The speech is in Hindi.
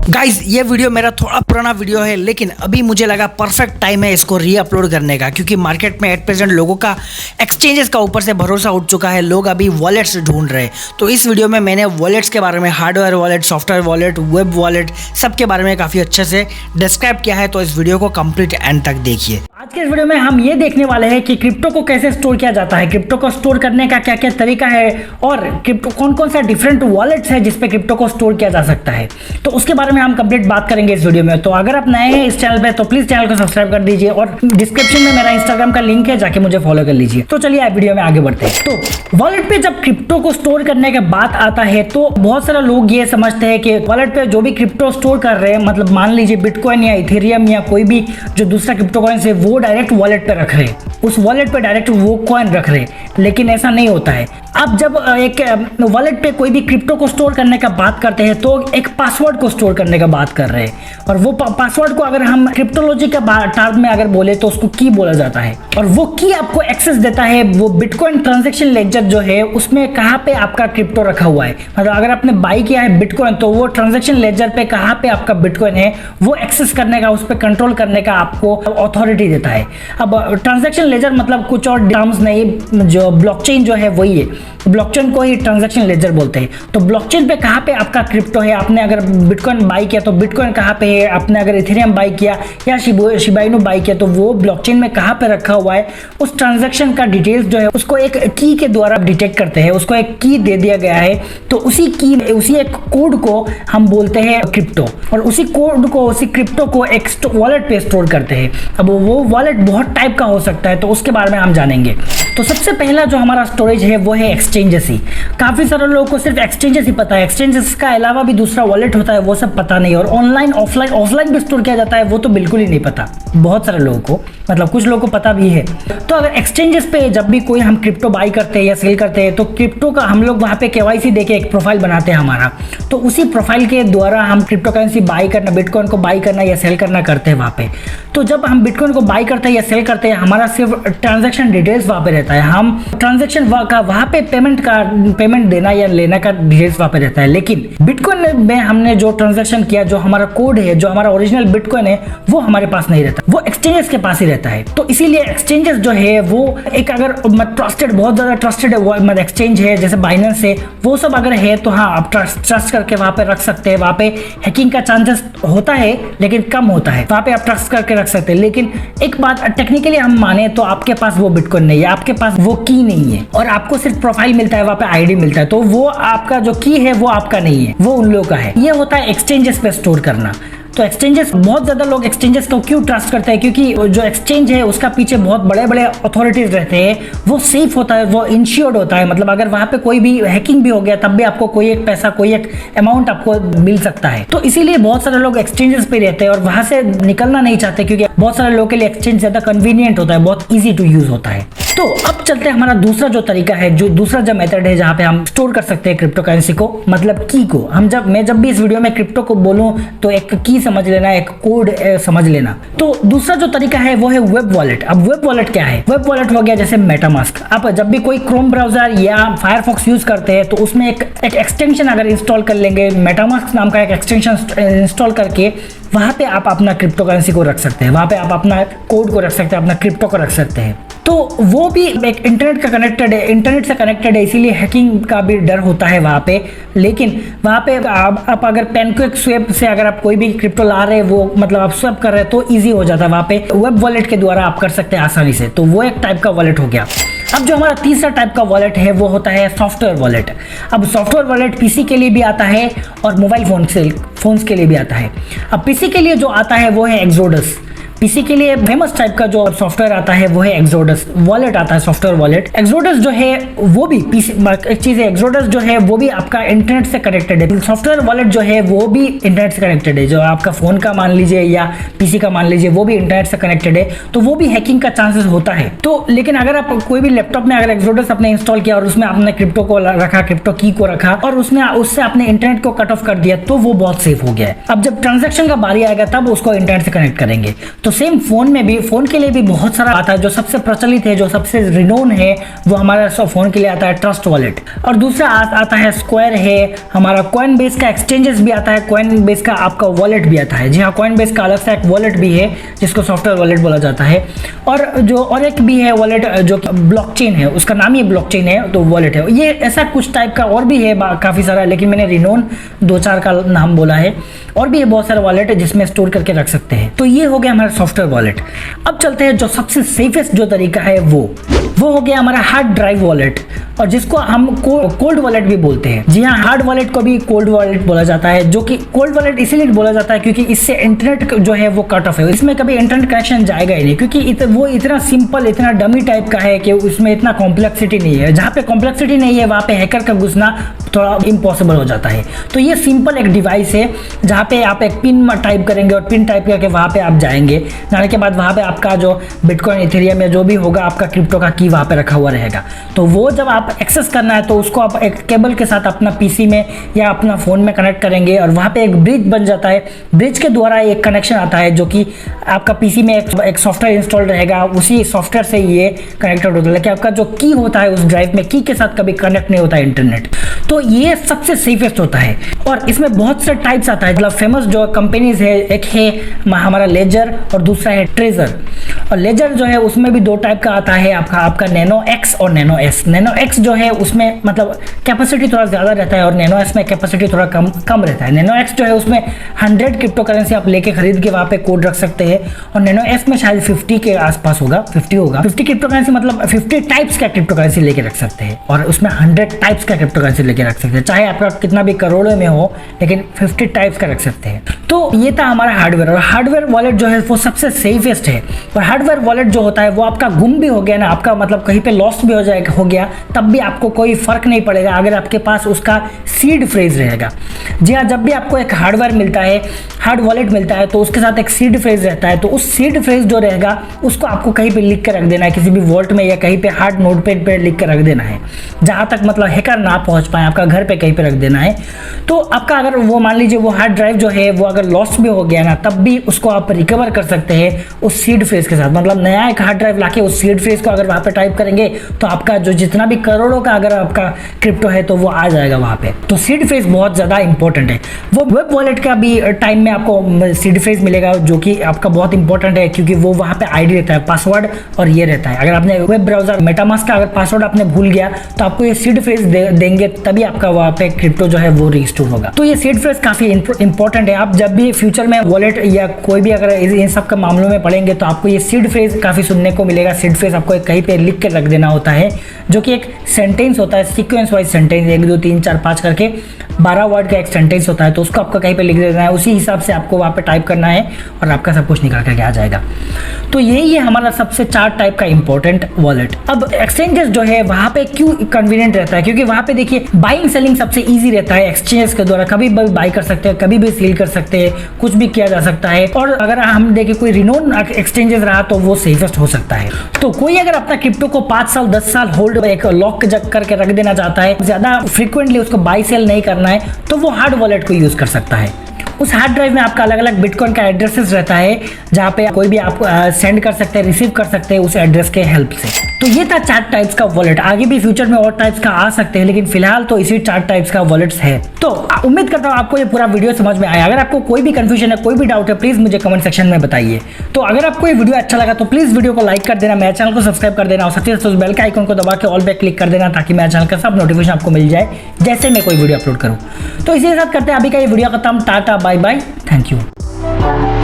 गाइज ये वीडियो मेरा थोड़ा पुराना वीडियो है, लेकिन अभी मुझे लगा परफेक्ट टाइम है इसको री अपलोड करने का, क्योंकि मार्केट में एट प्रेजेंट लोगों का एक्सचेंजेस का ऊपर से भरोसा उठ चुका है। लोग अभी वॉलेट्स ढूंढ रहे हैं। तो इस वीडियो में मैंने वॉलेट्स के बारे में, hardware wallet, software wallet, web wallet, सबके बारे में काफ़ी अच्छे से डिस्क्राइब किया है। तो इस वीडियो को कंप्लीट एंड तक देखिए। आज के इस वीडियो में हम ये देखने वाले हैं कि क्रिप्टो को कैसे स्टोर किया जाता है, क्रिप्टो को स्टोर करने का क्या क्या तरीका है, और क्रिप्टो कौन कौन सा डिफरेंट वॉलेट्स है जिसपे क्रिप्टो को स्टोर किया जा सकता है। तो उसके बारे में हम कंप्लीट बात करेंगे इस वीडियो में। तो अगर आप नए हैं इस चैनल पे तो प्लीज चैनल को सब्सक्राइब कर दीजिए, और डिस्क्रिप्शन में मेरा इंस्टाग्राम का लिंक है, जाके मुझे फॉलो कर लीजिए। तो चलिए आप वीडियो में आगे बढ़ते हैं। तो वॉलेट पे जब क्रिप्टो को स्टोर करने के बात आता है तो बहुत सारे लोग ये समझते हैं कि वॉलेट पे जो भी क्रिप्टो स्टोर कर रहे हैं, मतलब मान लीजिए बिटकॉइन या इथेरियम या कोई भी जो दूसरा क्रिप्टो कॉइन है, वो डायरेक्ट वॉलेट पे रख रहे हैं, उस वॉलेट पे डायरेक्ट वो कॉइन रख रहे हैं। लेकिन ऐसा नहीं होता है। आप जब एक वॉलेट पे कोई भी क्रिप्टो को स्टोर करने का बात करते हैं तो एक पासवर्ड को स्टोर करने का बात कर रहे हैं, और वो पासवर्ड को अगर हम क्रिप्टोलॉजी के टर्म में अगर बोले तो उसको की बोला जाता है। और वो की आपको एक्सेस देता है वो बिटकॉइन ट्रांजैक्शन लेजर जो है, उसमें कहाँ पे आपका क्रिप्टो रखा हुआ है। मतलब अगर आपने बाई किया है बिटकॉइन तो वो ट्रांजैक्शन लेजर पे कहाँ पे आपका बिटकॉइन है वो एक्सेस करने का, उस पर कंट्रोल करने का आपको अथॉरिटी देता है। अब ट्रांजैक्शन लेजर मतलब कुछ और टर्म्स नहीं, जो ब्लॉकचेन जो है वही है, ब्लॉकचेन को ही ट्रांजैक्शन लेजर बोलते हैं। तो ब्लॉकचेन पे कहाँ पे आपका क्रिप्टो है, आपने अगर बिटकॉइन बाई किया तो बिटकॉइन कहाँ पे है, आपने अगर इथेरियम बाई किया या शिबा इनू बाई किया तो वो ब्लॉकचेन में कहाँ पे रखा हुआ है, उस ट्रांजैक्शन का डिटेल्स जो है उसको एक की के द्वारा डिटेक्ट करते हैं। उसको एक की दे दिया गया है, तो उसी एक कोड को हम बोलते हैं क्रिप्टो, और उसी कोड को, उसी क्रिप्टो को एक वॉलेट पे स्टोर करते हैं। अब वो वॉलेट बहुत टाइप का हो सकता है, तो उसके बारे में हम जानेंगे। तो सबसे पहला जो हमारा स्टोरेज है वो है एक्सचेंजेस ही। काफी सारे लोगों को सिर्फ एक्सचेंजेस ही पता है, एक्सचेंजेस का अलावा भी दूसरा वॉलेट होता है वो सब पता नहीं, और ऑनलाइन ऑफलाइन भी स्टोर किया जाता है वो तो बिल्कुल ही नहीं पता बहुत सारे लोगों को, मतलब कुछ लोगों को पता भी है। तो अगर एक्सचेंजेस पे जब भी कोई हम क्रिप्टो बाई करते हैं या सेल करते हैं तो क्रिप्टो का हम लोग वहाँ पे केवाईसी देके एक प्रोफाइल बनाते हैं हमारा, तो उसी प्रोफाइल के द्वारा हम क्रिप्टो करेंसी बाई करना, बिटकॉइन को बाई करना या सेल करना करते हैं वहाँ पे। तो जब हम बिटकॉइन को बाई करते हैं या सेल करते हैं, हमारा सिर्फ ट्रांजैक्शन डिटेल्स वहाँ पे रहता है, हम ट्रांजैक्शन का वहाँ पे पेमेंट देना या लेना का डिटेल्स वहाँ पे रहता है। लेकिन बिटकॉइन में हमने जो ट्रांजैक्शन किया, जो हमारा कोड है, जो हमारा ओरिजिनल बिटकॉइन है, वो हमारे पास नहीं रहता, वो एक्सचेंजेस के पास ही रहता है। तो इसीलिए एक्सचेंजेस जो है वो एक अगर ट्रस्टेड, बहुत ज्यादा ट्रस्टेड एक्सचेंज है जैसे बाइनेंस है, वो सब अगर है तो हाँ आप ट्रस्ट करके वहाँ पे रख सकते हैं। वहाँ पे हैकिंग का चांसेस होता है लेकिन कम होता है, वहाँ पे आप ट्रस्ट करके रख सकते हैं। लेकिन एक बात टेक्निकली हम माने तो आपके पास वो बिटकॉइन नहीं है, आपके पास वो की नहीं है, और आपको सिर्फ प्रोफाइल मिलता है, वहाँ पे आईडी मिलता है, तो वो आपका जो की है वो आपका नहीं है, वो उन लोगों का है। ये होता है एक्सचेंजेस पे स्टोर करना। तो एक्सचेंजेस, बहुत ज्यादा लोग एक्सचेंजेस को क्यों ट्रस्ट करते हैं, क्योंकि जो एक्सचेंज है उसका पीछे बहुत बड़े बड़े अथॉरिटीज रहते हैं, वो सेफ होता है, वो इंश्योर्ड होता है। मतलब अगर वहां पे कोई भी हैकिंग भी हो गया तब भी आपको कोई एक पैसा, कोई एक अमाउंट आपको मिल सकता है। तो इसीलिए बहुत सारे लोग एक्सचेंजेस पे रहते हैं और वहां से निकलना नहीं चाहते, क्योंकि बहुत सारे लोगों के लिए एक्सचेंज ज्यादा कन्वीनियंट होता है, बहुत ईजी टू यूज होता है। तो अब चलते हैं हमारा दूसरा जो तरीका है, जो दूसरा जो मेथड है जहां पे हम स्टोर कर सकते हैं क्रिप्टो करेंसी को, मतलब की को। मैं जब भी इस वीडियो में क्रिप्टो को बोलूं तो एक की समझ लेना, एक कोड समझ लेना। तो दूसरा जो तरीका है वो है वेब वॉलेट। अब वेब वॉलेट क्या है? वेब वॉलेट हो गया जैसे मेटामास्क। आप जब भी कोई क्रोम ब्राउजर या फायरफॉक्स यूज करते हैं तो उसमें एक एक्सटेंशन अगर इंस्टॉल कर लेंगे, मेटामास्क नाम का एक एक्सटेंशन इंस्टॉल करके वहां पे आप अपना क्रिप्टो करेंसी को रख सकते हैं, वहां पे आप अपना कोड को रख सकते हैं, अपना क्रिप्टो को रख सकते हैं। तो वो भी एक इंटरनेट से कनेक्टेड है, इसीलिए हैकिंग का भी डर होता है वहाँ पे। लेकिन वहाँ पे आप अगर पेनक्विक स्वेप से अगर आप कोई भी क्रिप्टो ला रहे हैं, वो मतलब आप स्वेप कर रहे हैं, तो ईजी हो जाता है। वहाँ पे वेब वॉलेट के द्वारा आप कर सकते हैं आसानी से। तो वो एक टाइप का वॉलेट हो गया। अब जो हमारा तीसरा टाइप का वॉलेट है वो होता है सॉफ्टवेयर वॉलेट। अब सॉफ्टवेयर वॉलेट पीसी के लिए भी आता है और मोबाइल फोन्स के लिए भी आता है। अब पीसी के लिए जो आता है वो है एक्सोडस। पीसी के लिए फेमस टाइप का जो सॉफ्टवेयर आता है वो है एक्सोडस वॉलेट आता है, सॉफ्टवेयर वॉलेट। एक्सोडस जो है वो भी पीसी एक चीज है, एक्सोडस जो है वो भी आपका इंटरनेट से कनेक्टेड है। सॉफ्टवेयर वॉलेट जो है वो भी इंटरनेट से कनेक्टेड है, जो आपका फोन का मान लीजिए या पीसी का मान लीजिए, वो भी इंटरनेट से कनेक्टेड है, तो वो भी हैकिंग का चांसेस होता है। तो लेकिन अगर आप कोई भी लैपटॉप में अगर एक्सोडस आपने इंस्टॉल किया और उसमें आपने क्रिप्टो को रखा, क्रिप्टो की को रखा, और उससे आपने इंटरनेट को कट ऑफ कर दिया, तो वो बहुत सेफ हो गया है। अब जब ट्रांजेक्शन का बारी आएगा तब उसको इंटरनेट से कनेक्ट करेंगे। तो सेम फोन में भी, फोन के लिए भी बहुत सारा आता है। जो सबसे प्रचलित है, जो सबसे रिनोन है, वो हमारा फोन के लिए आता है ट्रस्ट वॉलेट। और दूसरा आता है स्क्वायर है, हमारा कॉइनबेस का एक्सचेंजेस भी आता है, कॉइनबेस का आपका वॉलेट भी आता है। जी हाँ, कॉइनबेस का अलग से एक वॉलेट भी है जिसको सॉफ्टवेयर वॉलेट बोला जाता है। और एक भी है वॉलेट जो ब्लॉकचेन है, उसका नाम ही ब्लॉकचेन है, तो वॉलेट है ये। ऐसा कुछ टाइप का और भी है काफ़ी सारा, लेकिन मैंने रिनोन 2-4 का नाम बोला है। और भी है बहुत सारे वॉलेट है जिसमें स्टोर करके रख सकते हैं। तो ये हो गया हमारा सॉफ्टवेयर वॉलेट। अब चलते हैं जो सबसे सेफेस्ट जो तरीका है वो हो गया हमारा हार्ड ड्राइव वॉलेट, और जिसको हम कोल्ड वॉलेट भी बोलते हैं। जी हाँ, हार्ड वॉलेट को भी कोल्ड वॉलेट बोला जाता है, जो कि कोल्ड वॉलेट इसीलिए बोला जाता है क्योंकि इससे इंटरनेट जो है वो कट ऑफ है। इसमें कभी इंटरनेट कनेक्शन जाएगा ही नहीं, क्योंकि वो इतना सिंपल, इतना डमी टाइप का है कि उसमें इतना कॉम्प्लेक्सिटी नहीं है। जहाँ पे कॉम्प्लेक्सिटी नहीं है वहाँ पे हैकर का घुसना थोड़ा इम्पॉसिबल हो जाता है। तो ये सिंपल एक डिवाइस है जहाँ पे आप एक पिन टाइप करेंगे और पिन टाइप करके वहाँ पे आप जाएंगे। जाने के बाद वहाँ पे आपका जो बिटकॉइन, इथेरियम या जो भी होगा, आपका क्रिप्टो का की वहाँ पे रखा हुआ रहेगा। तो वो जब आप एक्सेस करना है तो उसको आप एक केबल के साथ अपना पीसी में या अपना फ़ोन में कनेक्ट करेंगे, और वहाँ पे एक ब्रिज बन जाता है। ब्रिज के द्वारा एक कनेक्शन आता है जो कि आपका पीसी में एक सॉफ्टवेयर इंस्टॉल रहेगा, उसी सॉफ्टवेयर से ये कनेक्टेड होता है। लेकिन आपका जो की होता है उस ड्राइव में, की के साथ कभी कनेक्ट नहीं होता है इंटरनेट। तो ये सबसे सेफेस्ट होता है। और इसमें बहुत से टाइप्स आता है, मतलब फेमस जो कंपनीज है, एक है हमारा लेजर और दूसरा है ट्रेजर। और लेजर जो है उसमें भी 2 टाइप का आता है, आपका नैनो एक्स और नैनो एस। नैनो एक्स जो है उसमें मतलब कैपेसिटी थोड़ा ज़्यादा रहता है, और नैनो एस में कैपेसिटी थोड़ा कम रहता है। नैनो एक्स जो है उसमें 100 क्रिप्टो करेंसी आप लेके खरीद के वहाँ पे कोड रख सकते हैं, और नैनो एस में शायद 50 के आसपास होगा, 50 क्रिप्टो करेंसी, मतलब 50 टाइप्स का क्रिप्टो करेंसी लेके रख सकते हैं। और उसमें 100 टाइप्स का क्रिप्टो करेंसी लेके रख सकते हैं, चाहे आपका कितना भी करोड़ों में हो, लेकिन 50 टाइप्स का रख सकते हैं। तो ये था हमारा हार्डवेयर। और हार्डवेयर वॉलेट जो है वो सबसे सेफेस्ट है। और हार्डवेयर वॉलेट जो होता है वो आपका गुम भी हो गया ना, आपका मतलब कहीं पे लॉस्ट भी हो गया, तब भी आपको कोई फर्क नहीं पड़ेगा अगर आपके पास उसका सीड फ्रेज रहेगा। जी हाँ, जब भी आपको एक हार्डवेयर मिलता है, हार्ड वॉलेट मिलता है, तो उसके साथ एक सीड फ्रेज रहता है। तो उस सीड फ्रेज जो रहेगा उसको आपको कहीं पे लिख कर रख देना है, किसी भी वॉल्ट में या कहीं पे हार्ड नोटपैड पे लिख कर रख देना है, जहाँ तक मतलब हैकर ना पहुँच पाए, आपका घर पे कहीं पे रख देना है। तो आपका अगर वो मान लीजिए वो हार्ड ड्राइव जो है वो अगर लॉस्ट भी हो गया ना, तब भी उसको आप रिकवर कर सकते हैं उस सीड फ्रेज के साथ। मतलब नया एक हार्ड ड्राइव लाके उस सीड फ्रेज को अगर वहाँ पे टाइप करेंगे तो आपका जो जितना भी करोड़ों का अगर आपका क्रिप्टो है तो वो आ जाएगा वहाँ पे। तो सीड फ्रेज बहुत ज़्यादा इंपॉर्टेंट है। वो वेब वॉलेट का भी टाइम में आपको सीड फ्रेज मिलेगा, जो कि आपका बहुत इंपॉर्टेंट है, क्योंकि वो वहाँ पे आईडी रहता है, पासवर्ड और ये रहता है। अगर आपने वेब ब्राउजर मेटामास्क का अगर पासवर्ड आपने भूल गया तो आपको ये सीड फ्रेज देंगे, तभी आपका वहाँ पे क्रिप्टो जो है वो रिस्टोर होगा। तो ये सीड फ्रेज काफ़ी इंपॉर्टेंट है। आप जब भी फ्यूचर में वॉलेट या कोई भी अगर इन सब का मामलों में पढ़ेंगे तो आपको ये सीड फ्रेज काफ़ी सुनने को मिलेगा। सीड फ्रेज आपको कहीं पे लिख के रख देना होता है, जो कि एक सेंटेंस होता है, सीक्वेंस वाइज सेंटेंस, 1 2 3 4 5 करके 12 वर्ड का एक सेंटेंस होता है। तो उसको आपको कहीं पे लिख देना है, उसी हिसाब से आपको वहाँ पे टाइप करना है और आपका सब कुछ निकल करके आ जाएगा। तो यही है हमारा सबसे 4 टाइप का इंपॉर्टेंट वॉलेट। अब एक्सचेंजेस जो है वहाँ पे क्यों कन्वीनियंट रहता है, क्योंकि वहाँ पे देखिए बाइंग सेलिंग सबसे ईजी रहता है। एक्सचेंज के द्वारा कभी भी बाई कर सकते हैं, कभी भी सेल कर सकते हैं, कुछ भी किया जा सकता है। और अगर हम देखें कोई रिनोन एक्सचेंजेस रहा तो वो सेफेस्ट हो सकता है। तो कोई अगर अपना क्रिप्टो को 5 साल 10 साल होल्ड एक लॉक करके रख देना चाहता है, ज्यादा फ्रीक्वेंटली उसको बाई सेल नहीं करना है, तो वो हार्ड वॉलेट को यूज कर सकता है। उस हार्ड ड्राइव में आपका अलग अलग बिटकॉइन का एड्रेसेस रहता है, जहाँ पे कोई भी आप सेंड कर सकते हैं, रिसीव कर सकते हैं उस एड्रेस के हेल्प से। तो ये था 4 टाइप्स का वॉलेट। आगे भी फ्यूचर में और टाइप्स का आ सकते हैं, लेकिन फिलहाल तो इसी 4 टाइप्स का वॉलेट्स है। तो उम्मीद करता हूँ आपको ये पूरा वीडियो समझ में आया। अगर आपको कोई भी कंफ्यूजन है, कोई भी डाउट है, प्लीज मुझे कमेंट सेक्शन में बताइए। तो अगर आपको ये वीडियो अच्छा लगा तो प्लीज वीडियो को लाइक कर देना, मेरे चैनल को सब्सक्राइब कर देना, और साथ ही साथ उस बेल के आइकन को दबा के ऑल पे क्लिक कर देना, ताकि मेरे चैनल का सब नोटिफिकेशन आपको मिल जाए जैसे मैं कोई वीडियो अपलोड करूँ। तो इसी के साथ करते हैं अभी का ये वीडियो खत्म। Tata, bye bye, thank you.